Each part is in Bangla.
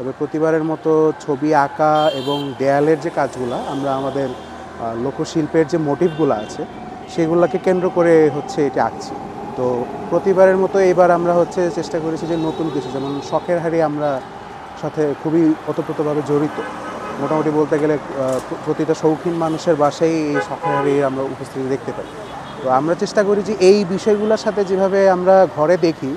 তবে প্রতিবারের মতো ছবি আঁকা এবং দেয়ালের যে কাজগুলো আমরা আমাদের লোকশিল্পের যে মোটিভগুলো আছে সেগুলোকে কেন্দ্র করে হচ্ছে এটা আঁকছি। তো প্রতিবারের মতো এবার আমরা হচ্ছে চেষ্টা করেছি যে নতুন কিছু, যেমন শখের হাড়ি আমরা সাথে খুবই ওতপ্রোতভাবে জড়িত। মোটামুটি বলতে গেলে প্রতিটা শৌখিন মানুষের বাসায় এই শখের হাড়ি আমরা উপস্থিতি দেখতে পাই। তো আমরা চেষ্টা করি যে এই বিষয়গুলোর সাথে যেভাবে আমরা ঘরে দেখি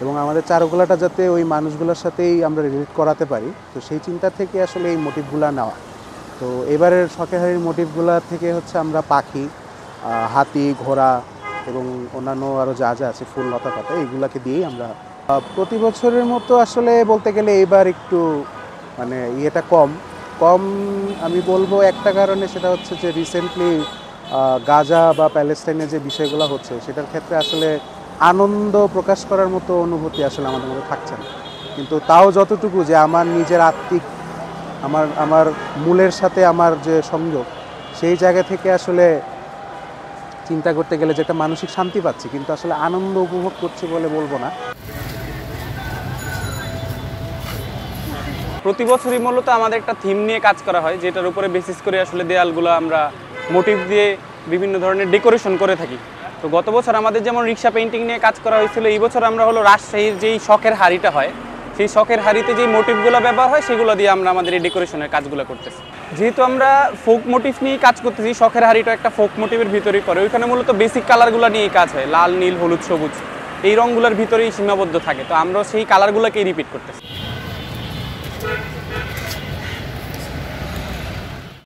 এবং আমাদের চারুকলাটা যাতে ওই মানুষগুলোর সাথেই আমরা রিলেট করাতে পারি, তো সেই চিন্তা থেকে আসলে এই মোটিভগুলো নেওয়া। তো এবারের শখের হাড়ির মোটিভগুলো থেকে হচ্ছে আমরা পাখি, হাতি, ঘোড়া এবং অন্যান্য আরও যা যা আছে ফুল, লতা পাতা, এইগুলাকে দিয়েই আমরা প্রতি বছরের মতো আসলে বলতে গেলে এবার একটু মানে ইয়েটা কম কম আমি বলবো একটা কারণে, সেটা হচ্ছে যে রিসেন্টলি গাজা বা প্যালেস্টাইনে যে বিষয়গুলো হচ্ছে সেটার ক্ষেত্রে আসলে আনন্দ প্রকাশ করার মতো অনুভূতি আসলে আমাদের মধ্যে থাকছে না। কিন্তু তাও যতটুকু যে আমার নিজের আত্মিক আমার আমার মূলের সাথে আমার যে সংযোগ, সেই জায়গা থেকে আসলে চিন্তা করতে গেলে যে একটা মানসিক শান্তি পাচ্ছি, কিন্তু আসলে আনন্দ উপভোগ করছি বলে বলবো না। প্রতি বছরই মূলত আমাদের একটা থিম নিয়ে কাজ করা হয়, যেটার উপরে বেসিস করে আসলে দেয়ালগুলো আমরা মোটিভ দিয়ে বিভিন্ন ধরনের ডেকোরেশন করে থাকি। তো গত বছর আমাদের যেমন রিক্সা পেইন্টিং নিয়ে কাজ করা হয়েছিল, এই বছর আমরা হলো রাজশাহীর যেই শখের হাড়িটা হয় সেই শখের হাড়িতে যেই মোটিভগুলো ব্যবহার হয় সেগুলো দিয়ে আমরা আমাদের এই ডেকোরেশনের কাজগুলো করতেছি। যেহেতু আমরা ফোক মোটিভ নিয়েই কাজ করতেছি, শখের হাড়িটা একটা ফোক মোটিভের ভিতরেই পড়ে, ওইখানে মূলত বেসিক কালারগুলো নিয়েই কাজ হয়, লাল, নীল, হলুদ, সবুজ, এই রঙগুলোর ভিতরেই সীমাবদ্ধ থাকে। তো আমরা সেই কালারগুলোকেই রিপিট করতেছি।